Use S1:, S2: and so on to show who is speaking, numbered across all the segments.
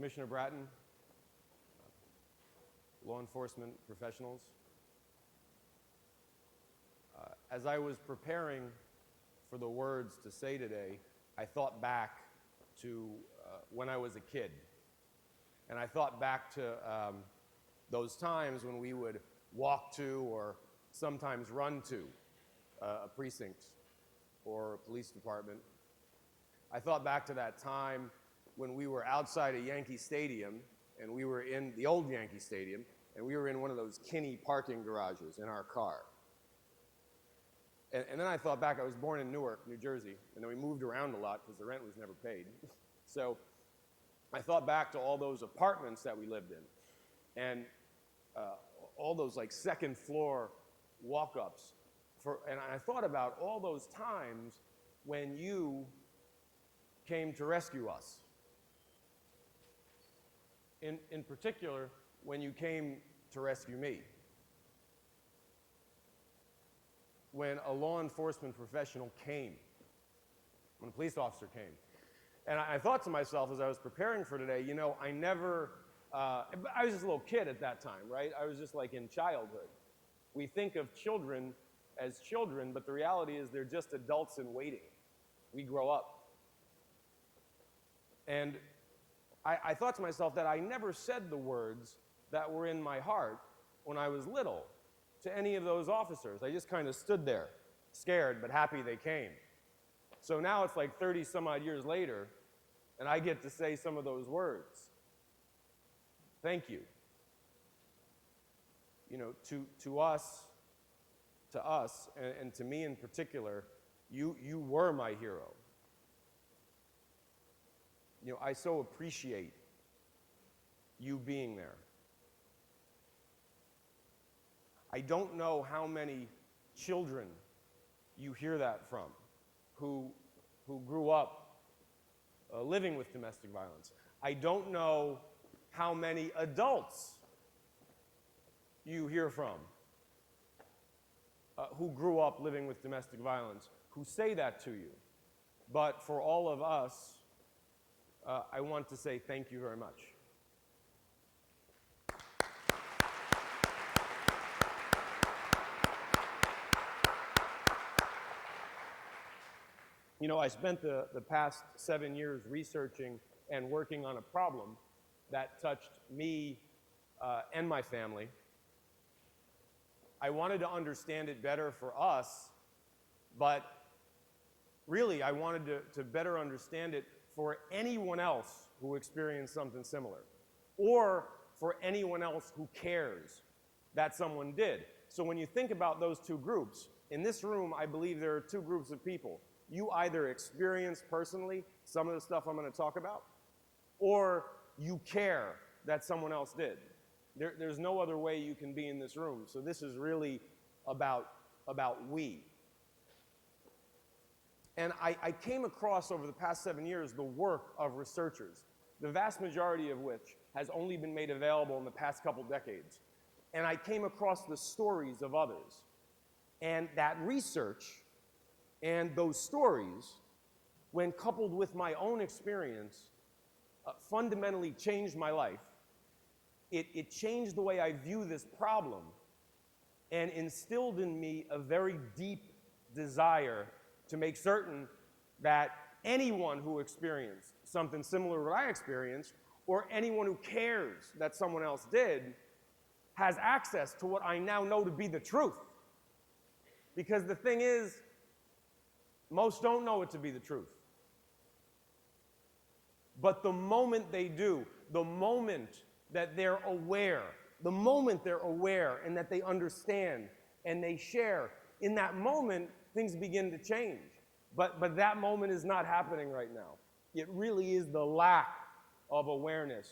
S1: Commissioner Bratton, law enforcement professionals. As I was preparing for the words to say today, I thought back to when I was a kid. And I thought back to those times when we would walk to or sometimes run to a precinct or a police department. I thought back to that time when we were outside of Yankee Stadium, and we were in the old Yankee Stadium, and we were in one of those Kinney parking garages in our car. And then I thought back, I was born in Newark, New Jersey, and then we moved around a lot because the rent was never paid. So I thought back to all those apartments that we lived in, and all those like second floor walk-ups. And I thought about all those times when you came to rescue us. In particular, when you came to rescue me. When a law enforcement professional came, when a police officer came. And I thought to myself as I was preparing for today, you know, I was just a little kid at that time, right? I was just like in childhood. We think of children as children, but the reality is they're just adults in waiting. We grow up. And I thought to myself that I never said the words that were in my heart when I was little to any of those officers. I just kind of stood there, scared but happy they came. So now it's like 30 some odd years later, and I get to say some of those words. Thank you. You know, to us, and to me in particular, you were my hero. You know, I so appreciate you being there. I don't know how many children you hear that from who grew up living with domestic violence. I don't know how many adults you hear from who grew up living with domestic violence, who say that to you. But for all of us, I want to say thank you very much. You know, I spent the past 7 years researching and working on a problem that touched me and my family. I wanted to understand it better for us, but really I wanted to better understand it for anyone else who experienced something similar, or for anyone else who cares that someone did. So when you think about those two groups, in this room I believe there are two groups of people. You either experience personally some of the stuff I'm going to talk about, or you care that someone else did. There's no other way you can be in this room. So this is really about we. And I came across over the past 7 years the work of researchers, the vast majority of which has only been made available in the past couple decades. And I came across the stories of others. And that research and those stories, when coupled with my own experience, fundamentally changed my life. It changed the way I view this problem and instilled in me a very deep desire to make certain that anyone who experienced something similar to what I experienced, or anyone who cares that someone else did, has access to what I now know to be the truth. Because the thing is, most don't know it to be the truth. But the moment they do, the moment that they're aware, and that they understand and they share, in that moment, things begin to change. But that moment is not happening right now. It really is the lack of awareness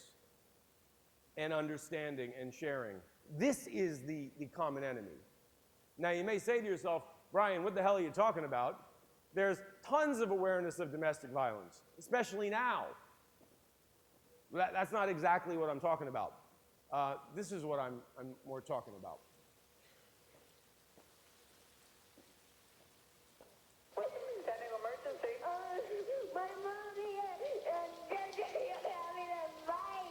S1: and understanding and sharing. This is the common enemy. Now you may say to yourself, Brian, what the hell are you talking about? There's tons of awareness of domestic violence, especially now. That's not exactly what I'm talking about. This is what I'm more talking about.
S2: Sending emergency.
S3: My mommy and Daddy are having a fight.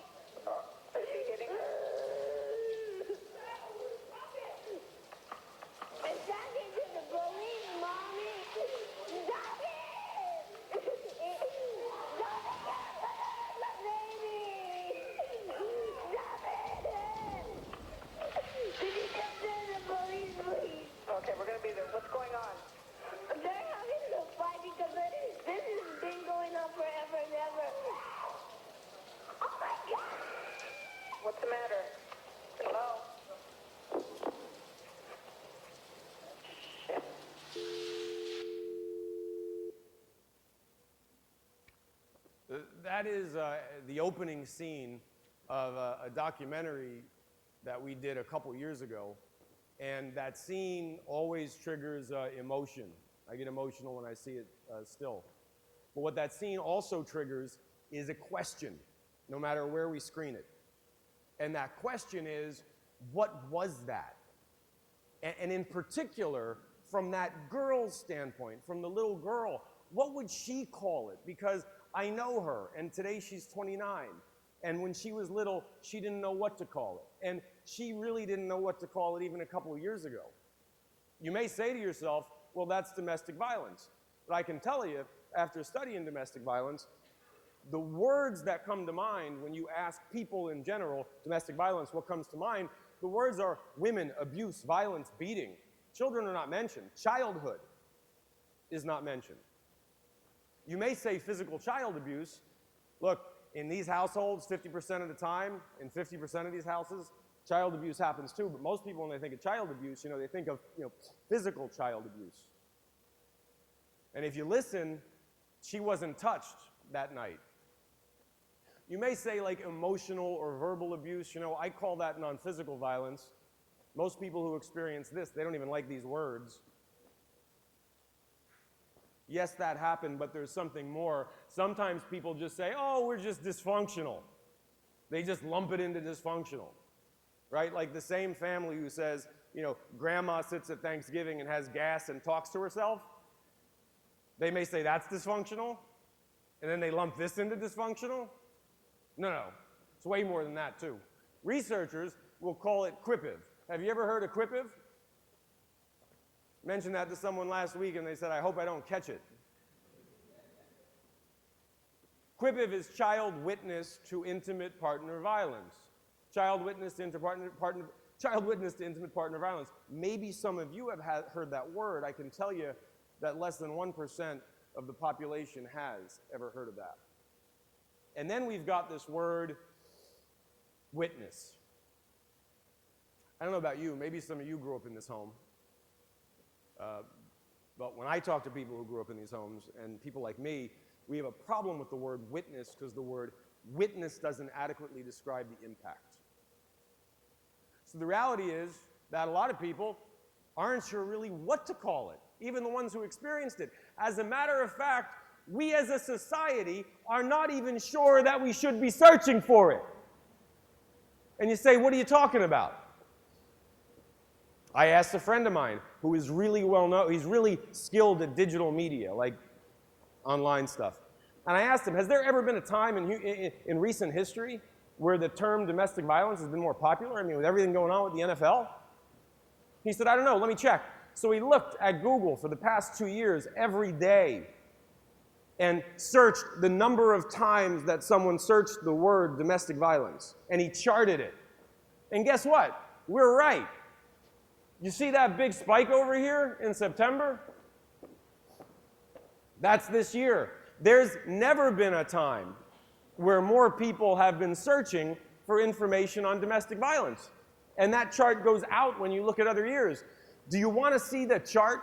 S1: that is the opening scene of a documentary that we did a couple years ago. And that scene always triggers emotion. I get emotional when I see it still. But what that scene also triggers is a question, no matter where we screen it. And that question is, what was that? And in particular, from that girl's standpoint, from the little girl, what would she call it? Because I know her, and today she's 29. And when she was little, she didn't know what to call it. And she really didn't know what to call it even a couple of years ago. You may say to yourself, well, that's domestic violence. But I can tell you, after studying domestic violence, the words that come to mind when you ask people in general, domestic violence, what comes to mind? The words are women, abuse, violence, beating. Children are not mentioned. Childhood is not mentioned. You may say physical child abuse. Look, in these households, 50% of the time, in 50% of these houses, child abuse happens too. But most people, when they think of child abuse, they think of physical child abuse. And if you listen, she wasn't touched that night. You may say like emotional or verbal abuse. I call that non-physical violence. Most people who experience this, they don't even like these words. Yes, that happened, but there's something more. Sometimes people just say, oh, we're just dysfunctional. They just lump it into dysfunctional, right? Like the same family who says, grandma sits at Thanksgiving and has gas and talks to herself. They may say that's dysfunctional, and then they lump this into dysfunctional. No, it's way more than that too. Researchers will call it quipive. Have you ever heard of quipive? Mentioned that to someone last week and they said, I hope I don't catch it. Quipive is child witness to intimate partner violence. Child witness to intimate partner violence. Maybe some of you have heard that word. I can tell you that less than 1% of the population has ever heard of that. And then we've got this word, witness. I don't know about you, maybe some of you grew up in this home. But when I talk to people who grew up in these homes, and people like me, we have a problem with the word witness because the word witness doesn't adequately describe the impact. So the reality is that a lot of people aren't sure really what to call it, even the ones who experienced it. As a matter of fact, we as a society are not even sure that we should be searching for it. And you say, what are you talking about? I asked a friend of mine who is really well known, he's really skilled at digital media, like online stuff. And I asked him, has there ever been a time in recent history where the term domestic violence has been more popular? I mean, with everything going on with the NFL? He said, I don't know, let me check. So he looked at Google for the past 2 years every day and searched the number of times that someone searched the word domestic violence. And he charted it. And guess what? We're right. You see that big spike over here in September? That's this year. There's never been a time where more people have been searching for information on domestic violence. And that chart goes out when you look at other years. Do you want to see the chart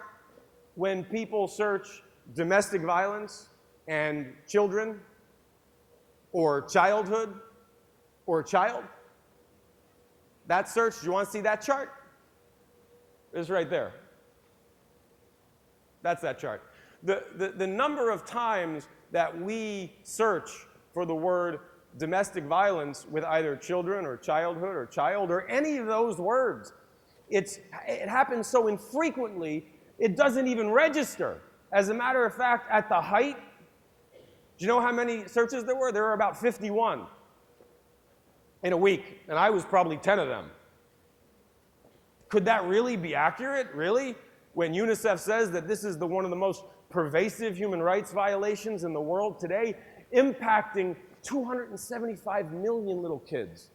S1: when people search domestic violence and children or childhood or child? That search, do you want to see that chart? It's right there. That's that chart. The number of times that we search for the word domestic violence with either children or childhood or child or any of those words, it happens so infrequently, it doesn't even register. As a matter of fact, at the height, do you know how many searches there were? There were about 51 in a week, and I was probably 10 of them. Could that really be accurate? Really? When UNICEF says that this is one of the most pervasive human rights violations in the world today, impacting 275 million little kids.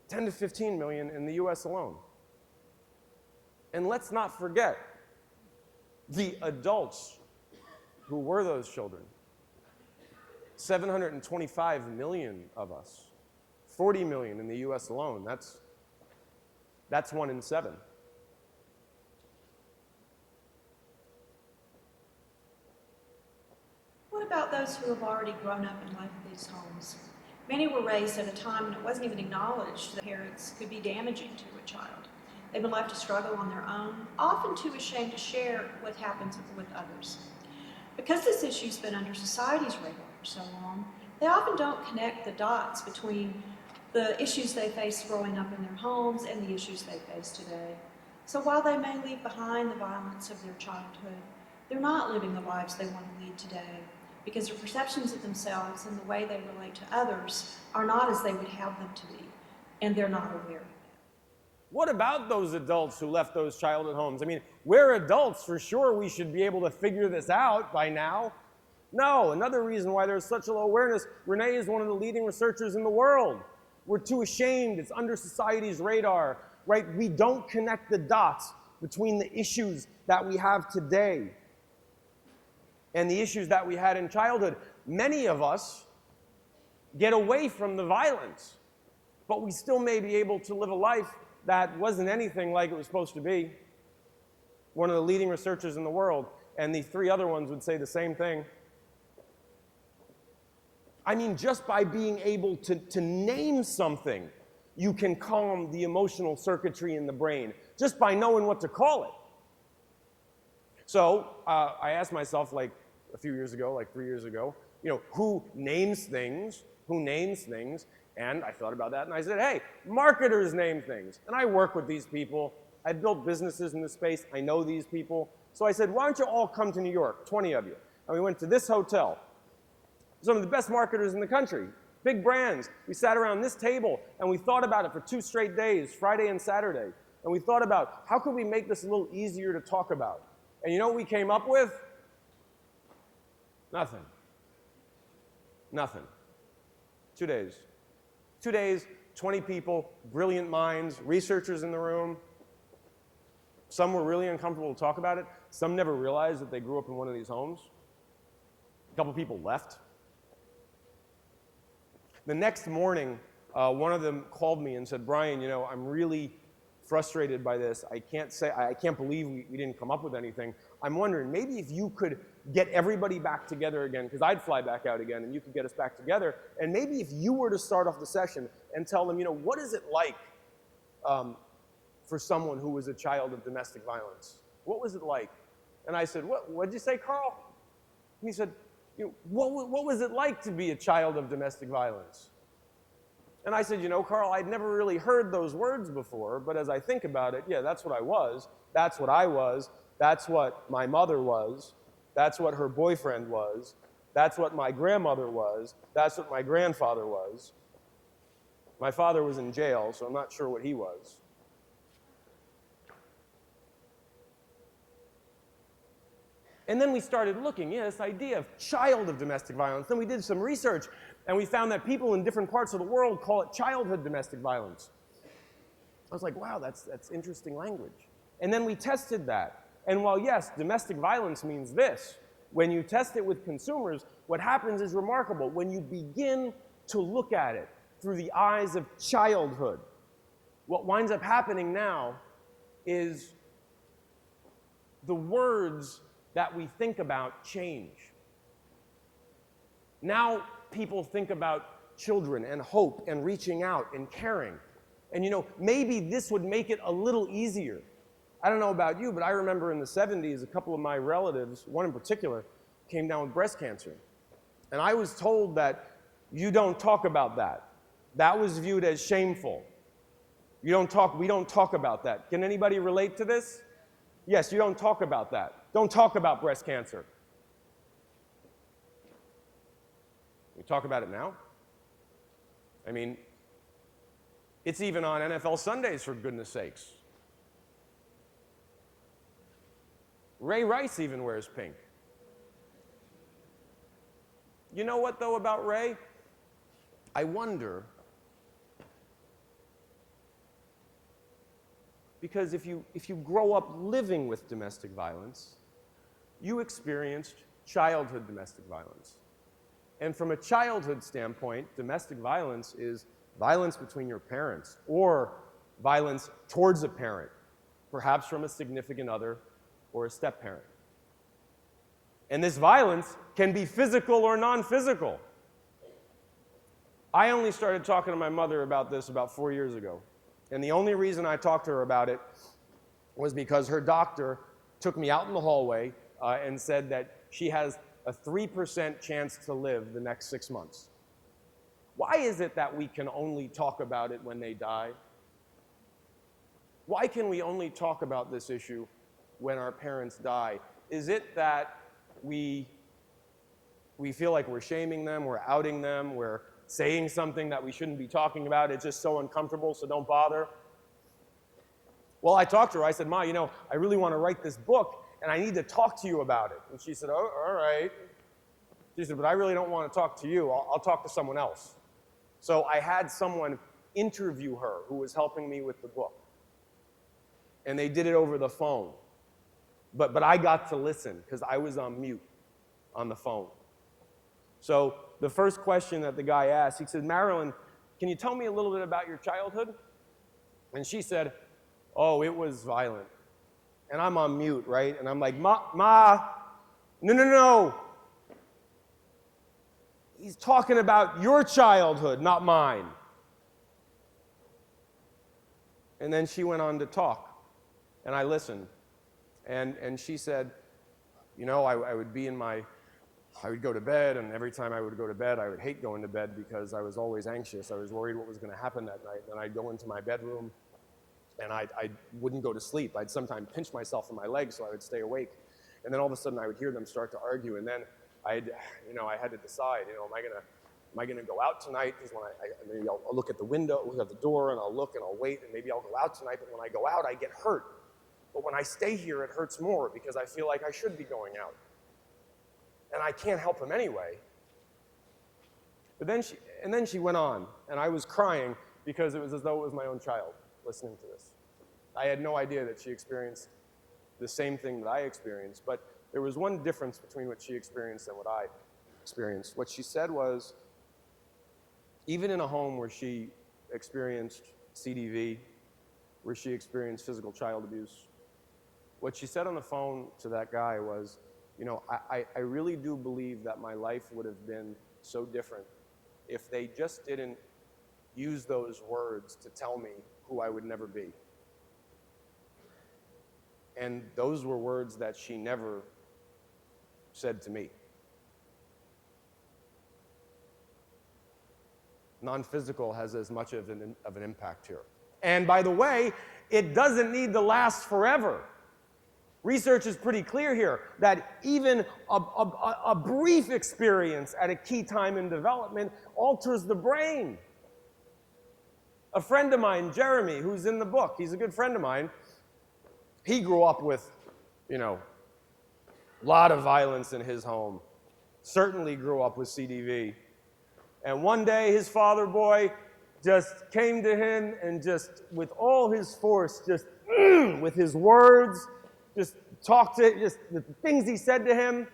S1: 10 to 15 million in the US alone. And let's not forget the adults who were those children. 725 million of us. 40 million in the US alone. That's 1 in 7.
S2: What
S3: about those who have already grown up and left these homes? Many were raised at a time when it wasn't even acknowledged that parents could be damaging to a child. They've been left to struggle on their own, often too ashamed to share what happens with others. Because this issue's been under society's radar for so long, they often don't connect the dots between the issues they face growing up in their homes and the issues they face today. So while they may leave behind the violence of their childhood, they're not living the lives they want to lead today because their perceptions of themselves and the way they relate to others are not as they would have them to be, and they're not aware.
S1: What about those adults who left those childhood homes? I mean, we're adults, for sure we should be able to figure this out by now. No, another reason why there's such a low awareness, Renee is one of the leading researchers in the world. We're too ashamed, it's under society's radar, right? We don't connect the dots between the issues that we have today and the issues that we had in childhood. Many of us get away from the violence, but we still may be able to live a life that wasn't anything like it was supposed to be. One of the leading researchers in the world, and the 3 other ones would say the same thing. I mean, just by being able to name something, you can calm the emotional circuitry in the brain, just by knowing what to call it. So I asked myself, like a few years ago, like 3 years ago, who names things? And I thought about that, and I said, hey, marketers name things. And I work with these people. I built businesses in this space. I know these people. So I said, why don't you all come to New York, 20 of you? And we went to this hotel. Some of the best marketers in the country, big brands. We sat around this table, and we thought about it for 2 straight days, Friday and Saturday. And we thought about, how could we make this a little easier to talk about? And you know what we came up with? Nothing. 2 days. 2 days, 20 people, brilliant minds, researchers in the room. Some were really uncomfortable to talk about it. Some never realized that they grew up in one of these homes. A couple people left. The next morning, one of them called me and said, Brian, I'm really frustrated by this. I can't believe we didn't come up with anything. I'm wondering, maybe if you could get everybody back together again, because I'd fly back out again, and you could get us back together, and maybe if you were to start off the session and tell them, what is it like for someone who was a child of domestic violence? What was it like? And I said, what'd you say, Carl? And he said, what was it like to be a child of domestic violence? And I said, Carl, I'd never really heard those words before, but as I think about it, yeah, that's what I was. That's what I was. That's what my mother was. That's what her boyfriend was. That's what my grandmother was. That's what my grandfather was. My father was in jail, so I'm not sure what he was. And then we started looking, this idea of child of domestic violence. Then we did some research, and we found that people in different parts of the world call it childhood domestic violence. I was like, wow, that's interesting language. And then we tested that. And while, yes, domestic violence means this, when you test it with consumers, what happens is remarkable. When you begin to look at it through the eyes of childhood, what winds up happening now is the words that we think about change. Now people think about children and hope and reaching out and caring. And maybe this would make it a little easier. I don't know about you, but I remember in the 70s, a couple of my relatives, one in particular, came down with breast cancer. And I was told that you don't talk about that. That was viewed as shameful. We don't talk about that. Can anybody relate to this? Yes, you don't talk about that. Don't talk about breast cancer. We talk about it now. I mean, it's even on NFL Sundays, for goodness sakes. Ray Rice even wears pink. You know what, though, about Ray? I wonder, because if you grow up living with domestic violence, you experienced childhood domestic violence. And from a childhood standpoint, domestic violence is violence between your parents or violence towards a parent, perhaps from a significant other or a step-parent. And this violence can be physical or non-physical. I only started talking to my mother about this about 4 years ago. And the only reason I talked to her about it was because her doctor took me out in the hallway and said that she has a 3% chance to live the next 6 months. Why is it that we can only talk about it when they die? Why can we only talk about this issue when our parents die? Is it that we feel like we're shaming them, we're outing them, we're saying something that we shouldn't be talking about, it's just so uncomfortable, so don't bother? Well, I talked to her, I said, Ma, you know, I really want to write this book, and I need to talk to you about it. And she said, oh, all right. She said, but I really don't want to talk to you, I'll talk to someone else. So I had someone interview her who was helping me with the book. And they did it over the phone. But I got to listen because I was on mute on the phone. So the first question that the guy asked, he said, Marilyn, can you tell me a little bit about your childhood? And she said, oh, it was violent. And I'm on mute, right? And I'm like, Ma, no. He's talking about your childhood, not mine. And then she went on to talk, and I listened. And she said, you know, I would go to bed, and every time I would go to bed, I would hate going to bed because I was always anxious. I was worried what was going to happen that night. And I'd go into my bedroom, and I wouldn't go to sleep. I'd sometimes pinch myself in my legs so I would stay awake. And then all of a sudden, I would hear them start to argue, and then I had to decide, am I gonna go out tonight? Because maybe I'll look at the window, look at the door, and I'll look and I'll wait, and maybe I'll go out tonight. But when I go out, I get hurt. But when I stay here, it hurts more because I feel like I should be going out. And I can't help him anyway. But then she went on, and I was crying because it was as though it was my own child listening to this. I had no idea that she experienced the same thing that I experienced, but there was one difference between what she experienced and what I experienced. What she said was, even in a home where she experienced CDV, where she experienced physical child abuse, what she said on the phone to that guy was, you know, I really do believe that my life would have been so different if they just didn't use those words to tell me who I would never be. And those were words that she never said to me. Non-physical has as much of an impact here. And by the way, it doesn't need to last forever. Research is pretty clear here that even a brief experience at a key time in development alters the brain. A friend of mine, Jeremy, who's in the book, he's a good friend of mine, he grew up with, a lot of violence in his home. Certainly grew up with CDV. And one day his father boy just came to him and just with all his force, just with his words, just talked to just the things he said to him.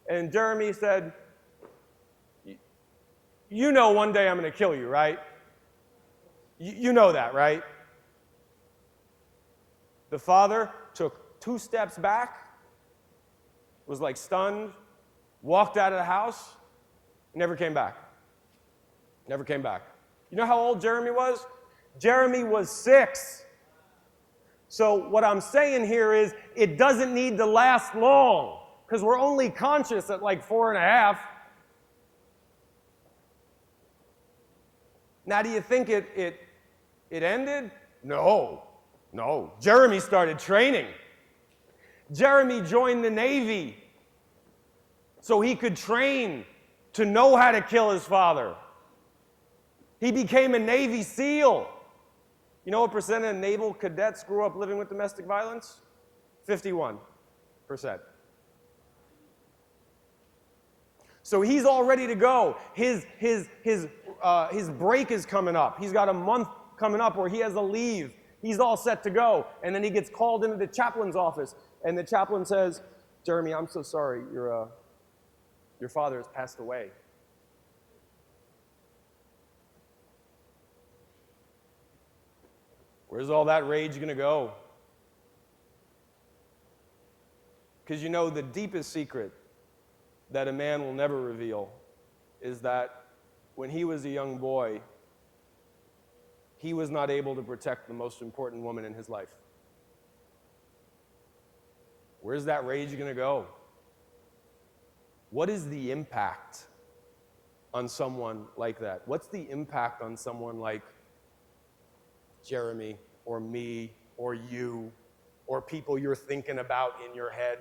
S1: And Jeremy said, you know one day I'm going to kill you, right? You know that, right? The father took 2 steps back, was like stunned, walked out of the house, never came back. Never came back. You know how old Jeremy was? Jeremy was 6. So what I'm saying here is it doesn't need to last long because we're only conscious at like 4.5. Now, do you think it ended? No. Jeremy started training. Jeremy joined the Navy so he could train to know how to kill his father. He became a Navy SEAL. You know what percent of naval cadets grew up living with domestic violence? 51%. So he's all ready to go. His break is coming up. He's got a month coming up where he has a leave. He's all set to go. And then he gets called into the chaplain's office. And the chaplain says, Jeremy, I'm so sorry. Your father has passed away. Where's all that rage going to go? Because the deepest secret that a man will never reveal is that when he was a young boy, he was not able to protect the most important woman in his life. Where's that rage going to go? What is the impact on someone like that? What's the impact on someone like Jeremy or me or you or people you're thinking about in your head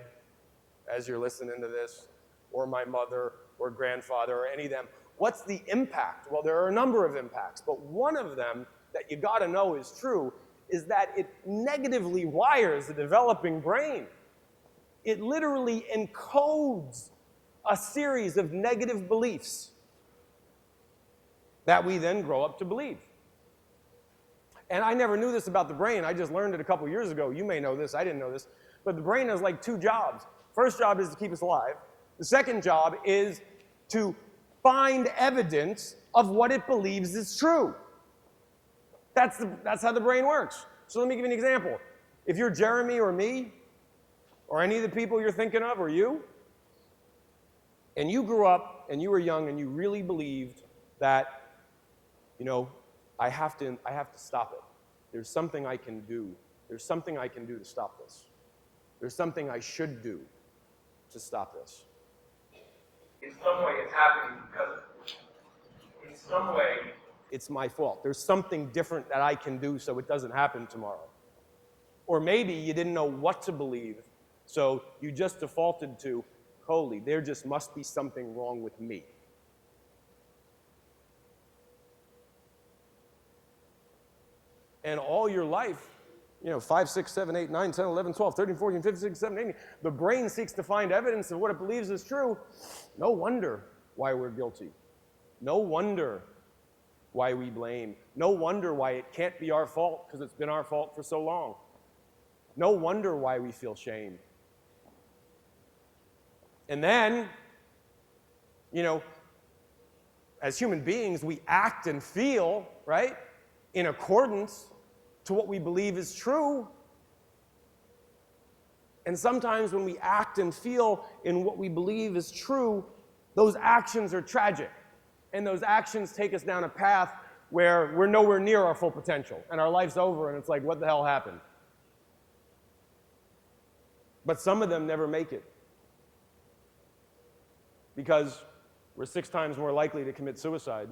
S1: as you're listening to this, or my mother or grandfather or any of them? What's the impact? Well, there are a number of impacts, but one of them that you got to know is true is that it negatively wires the developing brain. It literally encodes a series of negative beliefs that we then grow up to believe. And I never knew this about the brain. I just learned it a couple years ago. You may know this. I didn't know this. But the brain has like two jobs. First job is to keep us alive. The second job is to find evidence of what it believes is true. That's how the brain works. So let me give you an example. If you're Jeremy or me, or any of the people you're thinking of, or you, and you grew up and you were young and you really believed that, I have to stop it. There's something I can do. There's something I can do to stop this. There's something I should do to stop this. In some way, it's happening because of it. In some way, it's my fault. There's something different that I can do so it doesn't happen tomorrow. Or maybe you didn't know what to believe, so you just defaulted to, holy, there just must be something wrong with me. And all your life, 5, 6, 7, 8, 9, 10, 11, 12, 13, 14, 15, 16, 17, 18, the brain seeks to find evidence of what it believes is true. No wonder why we're guilty. No wonder why we blame. No wonder why it can't be our fault because it's been our fault for so long. No wonder why we feel shame. And then, as human beings, we act and feel, right, in accordance to what we believe is true. And sometimes when we act and feel in what we believe is true, those actions are tragic. And those actions take us down a path where we're nowhere near our full potential. And our life's over, and it's like, what the hell happened? But some of them never make it. Because we're 6 times more likely to commit suicide.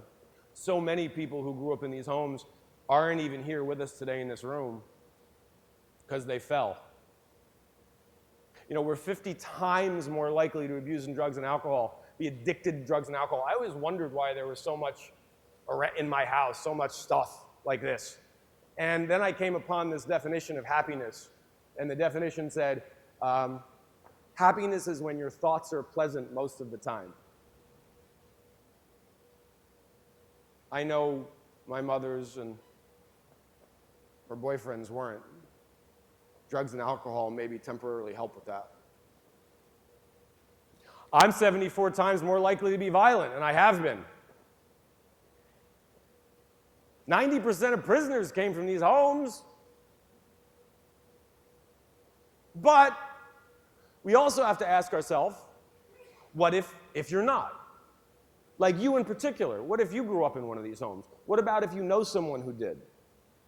S1: So many people who grew up in these homes aren't even here with us today in this room because they fell. We're 50 times more likely to abuse drugs and alcohol, be addicted to drugs and alcohol. I always wondered why there was so much in my house, so much stuff like this. And then I came upon this definition of happiness. And the definition said, happiness is when your thoughts are pleasant most of the time. I know my mother's and her boyfriends weren't. Drugs and alcohol maybe temporarily help with that. I'm 74 times more likely to be violent, and I have been. 90% of prisoners came from these homes. But we also have to ask ourselves, what if you're not? Like you in particular, what if you grew up in one of these homes? What about if you know someone who did?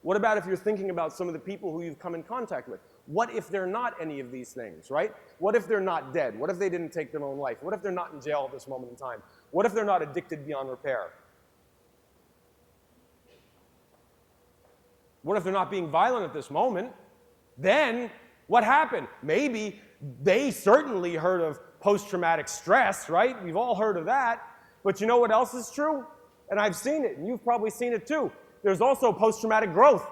S1: What about if you're thinking about some of the people who you've come in contact with? What if they're not any of these things, right? What if they're not dead? What if they didn't take their own life? What if they're not in jail at this moment in time? What if they're not addicted beyond repair? What if they're not being violent at this moment? Then what happened? Maybe they certainly heard of post-traumatic stress, right? We've all heard of that. But you know what else is true? And I've seen it, and you've probably seen it too. There's also post-traumatic growth.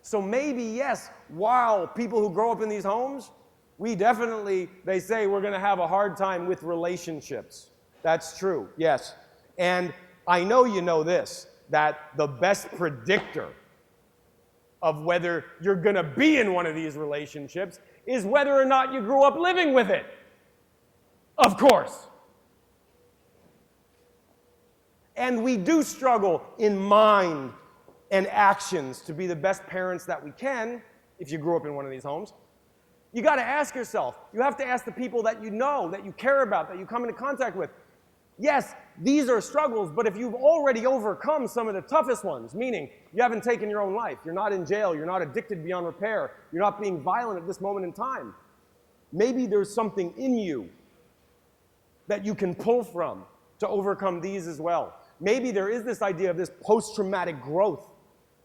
S1: So maybe, yes, while people who grow up in these homes, they say we're going to have a hard time with relationships. That's true, yes. And I know you know this, that the best predictor of whether you're going to be in one of these relationships is whether or not you grew up living with it. Of course. And we do struggle in mind and actions to be the best parents that we can if you grew up in one of these homes. You got to ask yourself. You have to ask the people that you know, that you care about, that you come into contact with. Yes, these are struggles, but if you've already overcome some of the toughest ones, meaning you haven't taken your own life, you're not in jail, you're not addicted beyond repair, you're not being violent at this moment in time, maybe there's something in you that you can pull from to overcome these as well. Maybe there is this idea of this post-traumatic growth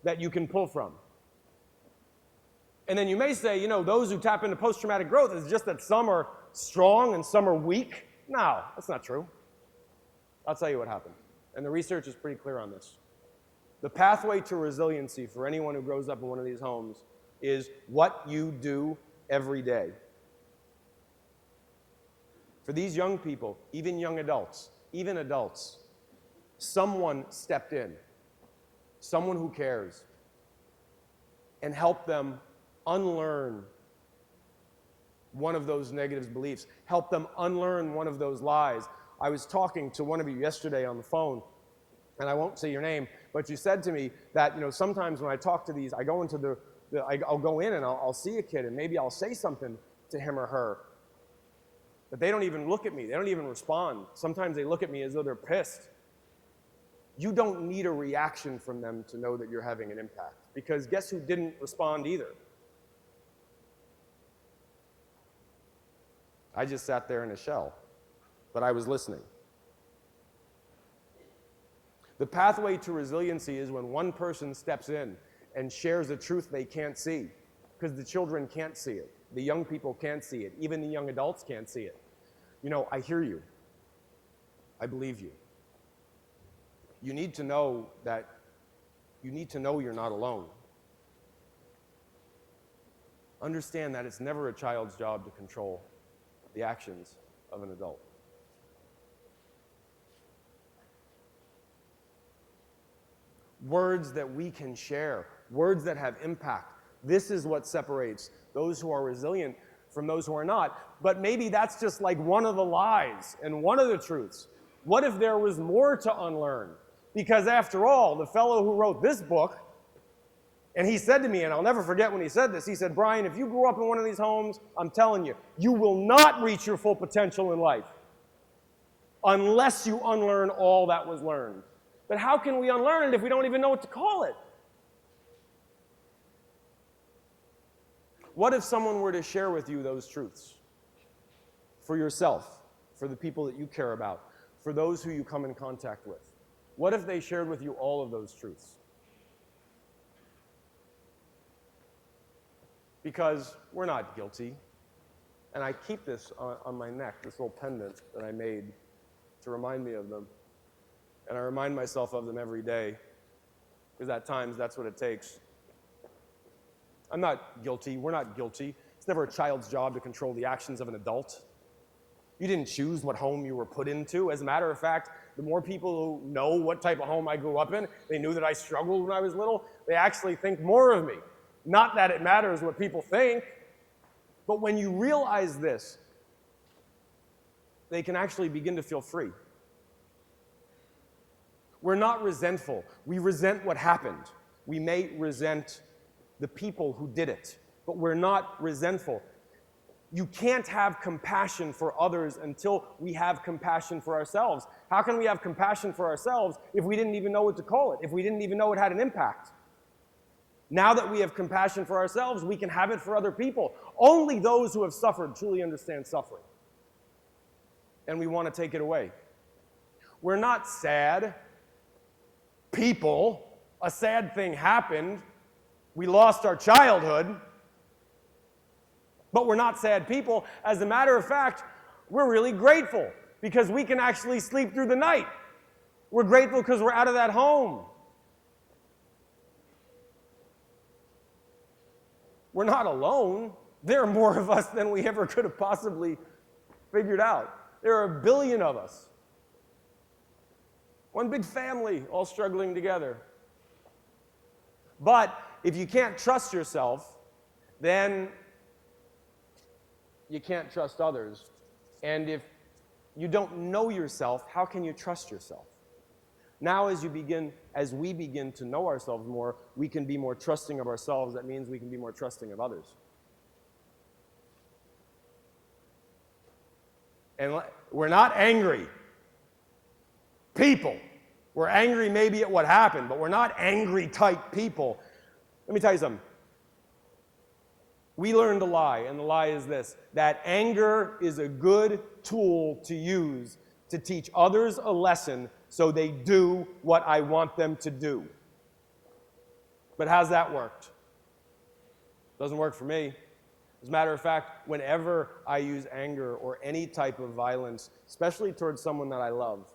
S1: that you can pull from. And then you may say, you know, those who tap into post-traumatic growth is just that some are strong and some are weak. No, that's not true. I'll tell you what happened. And the research is pretty clear on this. The pathway to resiliency for anyone who grows up in one of these homes is what you do every day. For these young people, even young adults, even adults, someone stepped in, someone who cares, and helped them unlearn one of those negative beliefs, help them unlearn one of those lies. I was talking to one of you yesterday on the phone, and I won't say your name, but you said to me that, you know, sometimes when I talk to these, I go into I'll go in and I'll see a kid, and maybe I'll say something to him or her, but they don't even look at me. They don't even respond. Sometimes they look at me as though they're pissed. You don't need a reaction from them to know that you're having an impact, because guess who didn't respond either? I just sat there in a shell, but I was listening. The pathway to resiliency is when one person steps in and shares a truth they can't see, because the children can't see it. The young people can't see it. Even the young adults can't see it. You know, I hear you. I believe you. You need to know you're not alone. Understand that it's never a child's job to control the actions of an adult. Words that we can share, words that have impact. This is what separates those who are resilient from those who are not. But maybe that's just like one of the lies and one of the truths. What if there was more to unlearn? Because after all, the fellow who wrote this book, and he said to me, and I'll never forget when he said this, he said, Brian, if you grew up in one of these homes, I'm telling you, you will not reach your full potential in life unless you unlearn all that was learned. But how can we unlearn it if we don't even know what to call it? What if someone were to share with you those truths for yourself, for the people that you care about, for those who you come in contact with? What if they shared with you all of those truths? Because we're not guilty. And I keep this on my neck, this little pendant that I made to remind me of them. And I remind myself of them every day, because at times that's what it takes. I'm not guilty. We're not guilty. It's never a child's job to control the actions of an adult. You didn't choose what home you were put into. As a matter of fact, the more people who know what type of home I grew up in, they knew that I struggled when I was little, they actually think more of me. Not that it matters what people think, but when you realize this, they can actually begin to feel free. We're not resentful. We resent what happened. We may resent the people who did it, but we're not resentful. You can't have compassion for others until we have compassion for ourselves. How can we have compassion for ourselves if we didn't even know what to call it, if we didn't even know it had an impact? Now that we have compassion for ourselves, we can have it for other people. Only those who have suffered truly understand suffering. And we want to take it away. We're not sad people. A sad thing happened. We lost our childhood. But we're not sad people. As a matter of fact, we're really grateful because we can actually sleep through the night. We're grateful because we're out of that home. We're not alone. There are more of us than we ever could have possibly figured out. There are 1 billion of us. One big family all struggling together. But if you can't trust yourself, then you can't trust others. And if you don't know yourself, how can you trust yourself? Now as you begin as we begin to know ourselves more, we can be more trusting of ourselves. That means we can be more trusting of others. And we're not angry people. We're angry maybe at what happened, but we're not angry type people. Let me tell you something. We learned a lie, and the lie is this, that anger is a good tool to use to teach others a lesson so they do what I want them to do. But how's that worked? Doesn't work for me. As a matter of fact, whenever I use anger or any type of violence, especially towards someone that I love,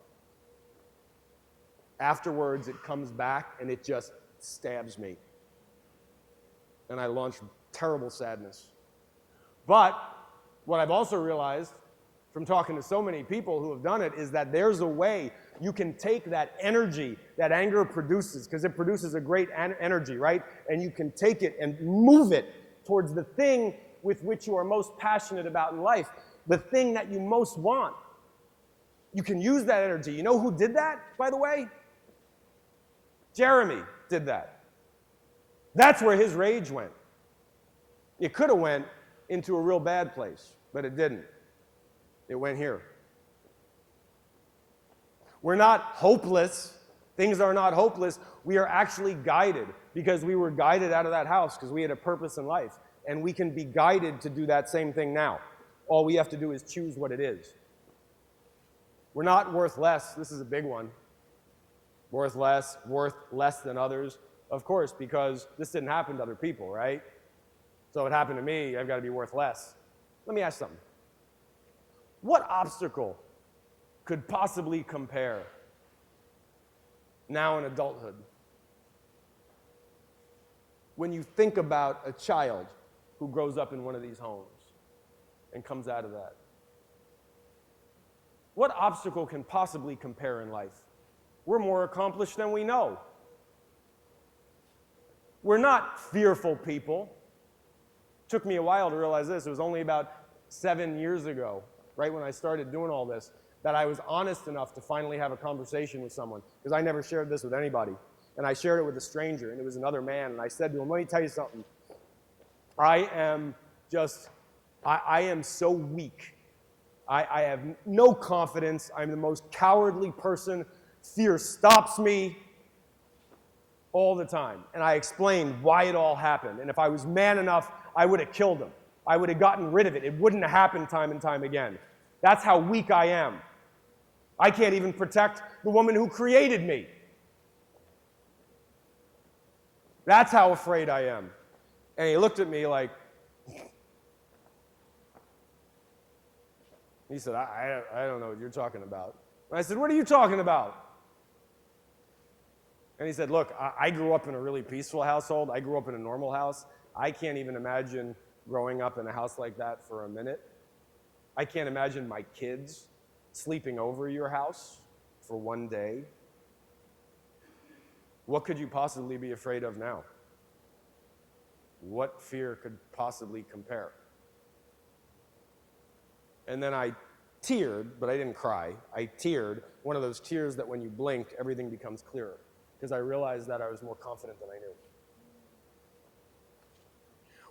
S1: afterwards it comes back and it just stabs me. And I launch terrible sadness. But what I've also realized from talking to so many people who have done it is that there's a way you can take that energy that anger produces, because it produces a great energy, right? And you can take it and move it towards the thing with which you are most passionate about in life, the thing that you most want. You can use that energy. You know who did that, by the way? Jeremy did that. That's where his rage went. It could have went into a real bad place, but it didn't. It went here. We're not hopeless. Things are not hopeless. We are actually guided, because we were guided out of that house because we had a purpose in life. And we can be guided to do that same thing now. All we have to do is choose what it is. We're not worth less. This is a big one. Worth less than others. Of course, because this didn't happen to other people, right? So if it happened to me, I've got to be worth less. Let me ask something. What obstacle could possibly compare now in adulthood when you think about a child who grows up in one of these homes and comes out of that? What obstacle can possibly compare in life? We're more accomplished than we know. We're not fearful people. It took me a while to realize this. It was only about 7 years ago, right when I started doing all this, that I was honest enough to finally have a conversation with someone, because I never shared this with anybody. And I shared it with a stranger, and it was another man, and I said to him, let me tell you something. I am so weak. I have no confidence. I'm the most cowardly person. Fear stops me all the time. And I explained why it all happened. And if I was man enough, I would have killed him. I would have gotten rid of it. It wouldn't have happened time and time again. That's how weak I am. I can't even protect the woman who created me. That's how afraid I am. And he looked at me like, he said, I don't know what you're talking about. And I said, what are you talking about? And he said, look, I grew up in a really peaceful household. I grew up in a normal house. I can't even imagine growing up in a house like that for a minute. I can't imagine my kids sleeping over your house for one day. What could you possibly be afraid of now? What fear could possibly compare? And then I teared, but I didn't cry. I teared, one of those tears that when you blink, everything becomes clearer, because I realized that I was more confident than I knew.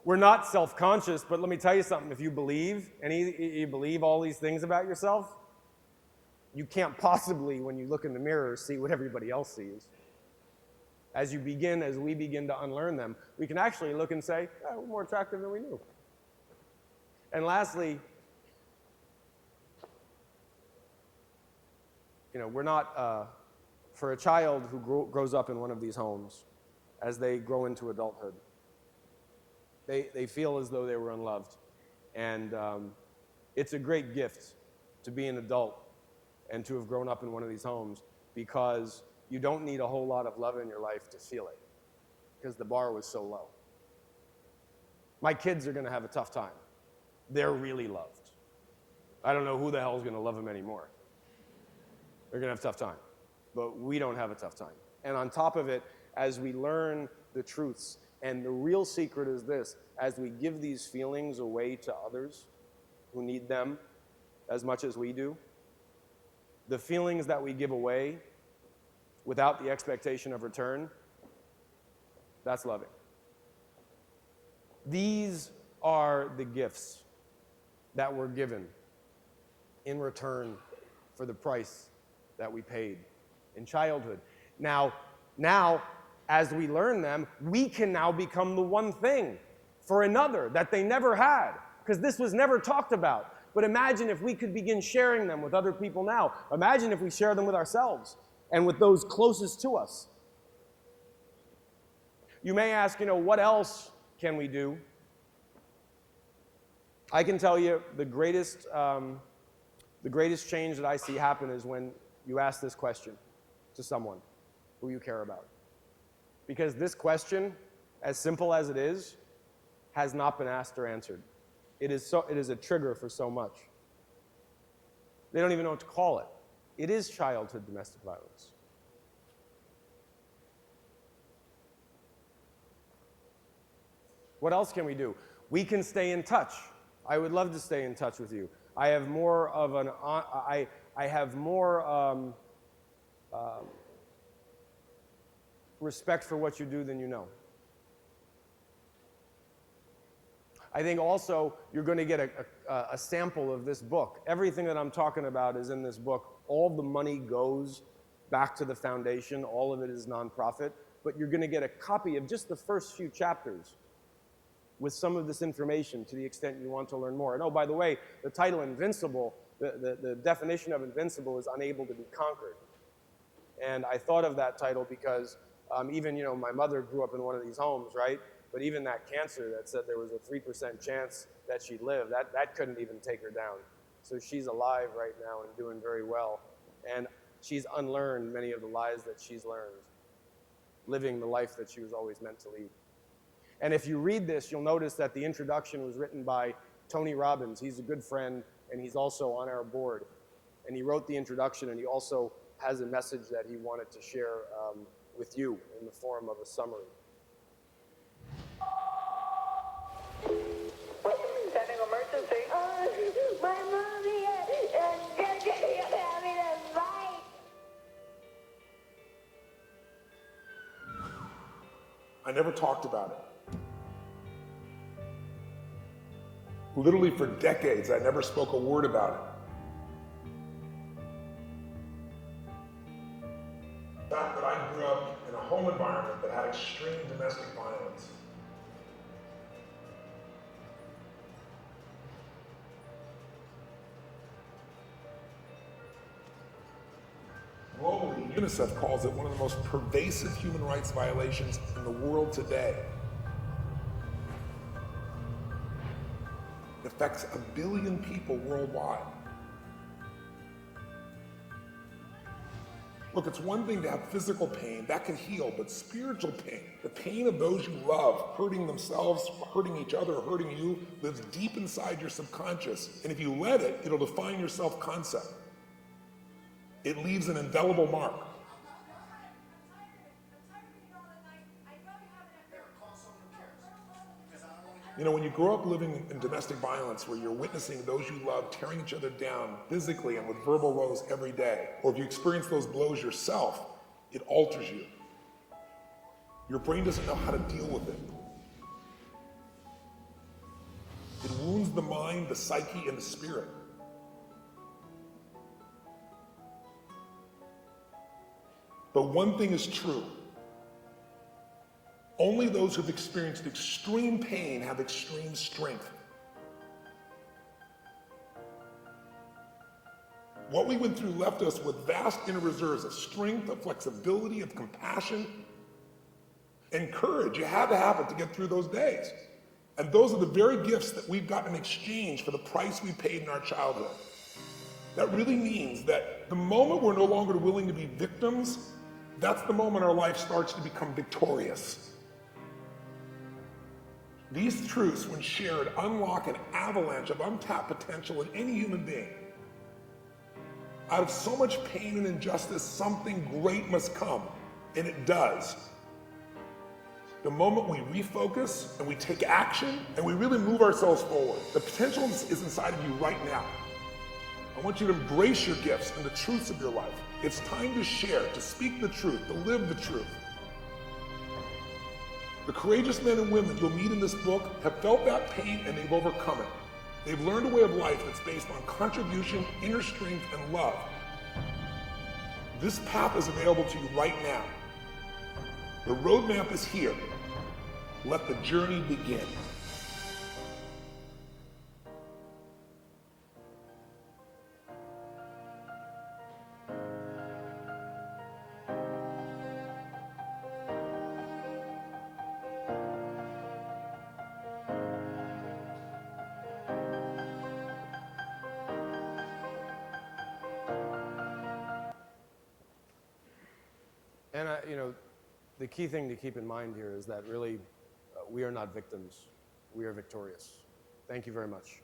S1: We're not self-conscious, but let me tell you something. If you believe, you believe all these things about yourself, you can't possibly, when you look in the mirror, see what everybody else sees. As we begin to unlearn them, we can actually look and say, oh, we're more attractive than we knew. And lastly, we're not, for a child who grows up in one of these homes, as they grow into adulthood, they feel as though they were unloved. And it's a great gift to be an adult and to have grown up in one of these homes, because you don't need a whole lot of love in your life to feel it, because the bar was so low. My kids are going to have a tough time. They're really loved. I don't know who the hell is going to love them anymore. They're going to have a tough time. But we don't have a tough time. And on top of it, as we learn the truths, and the real secret is this, as we give these feelings away to others who need them as much as we do, the feelings that we give away without the expectation of return, that's loving. These are the gifts that were given in return for the price that we paid in childhood. Now, as we learn them, we can now become the one thing for another that they never had, because this was never talked about. But imagine if we could begin sharing them with other people now. Imagine if we share them with ourselves and with those closest to us. You may ask, what else can we do? I can tell you the greatest change that I see happen is when you ask this question to someone who you care about. Because this question, as simple as it is, has not been asked or answered. It is a trigger for so much. They don't even know what to call it. It is childhood domestic violence. What else can we do? We can stay in touch. I would love to stay in touch with you. I have more of an respect for what you do than you know. I think also you're going to get a sample of this book. Everything that I'm talking about is in this book. All the money goes back to the foundation. All of it is nonprofit. But you're going to get a copy of just the first few chapters with some of this information to the extent you want to learn more. And oh, by the way, the title Invincible, the definition of invincible is unable to be conquered. And I thought of that title because even, my mother grew up in one of these homes, right? But even that cancer that said there was a 3% chance that she'd live, that couldn't even take her down. So she's alive right now and doing very well. And she's unlearned many of the lies that she's learned, living the life that she was always meant to lead. And if you read this, you'll notice that the introduction was written by Tony Robbins. He's a good friend, and he's also on our board. And he wrote the introduction, and he also has a message that he wanted to share with you in the form of a summary.
S2: Sending emergency.
S4: My mommy is having a fight.
S5: I never talked about it. Literally for decades, I never spoke a word about it. The fact that I grew up in a home environment that had extreme domestic violence. Globally, UNICEF calls it one of the most pervasive human rights violations in the world today. It affects 1 billion people worldwide. Look, it's one thing to have physical pain, that can heal, but spiritual pain, the pain of those you love, hurting themselves, hurting each other, hurting you, lives deep inside your subconscious. And if you let it, it'll define your self-concept. It leaves an indelible mark. When you grow up living in domestic violence where you're witnessing those you love tearing each other down physically and with verbal woes every day, or if you experience those blows yourself, it alters you. Your brain doesn't know how to deal with it. It wounds the mind, the psyche, and the spirit. But one thing is true. Only those who've experienced extreme pain have extreme strength. What we went through left us with vast inner reserves of strength, of flexibility, of compassion, and courage. You had to have it to get through those days. And those are the very gifts that we've got in exchange for the price we paid in our childhood. That really means that the moment we're no longer willing to be victims, that's the moment our life starts to become victorious. These truths, when shared, unlock an avalanche of untapped potential in any human being. Out of so much pain and injustice, something great must come, and it does. The moment we refocus and we take action and we really move ourselves forward, the potential is inside of you right now. I want you to embrace your gifts and the truths of your life. It's time to share, to speak the truth, to live the truth. The courageous men and women you'll meet in this book have felt that pain and they've overcome it. They've learned a way of life that's based on contribution, inner strength, and love. This path is available to you right now. The roadmap is here. Let the journey begin.
S1: And the key thing to keep in mind here is that really we are not victims. We are victorious. Thank you very much.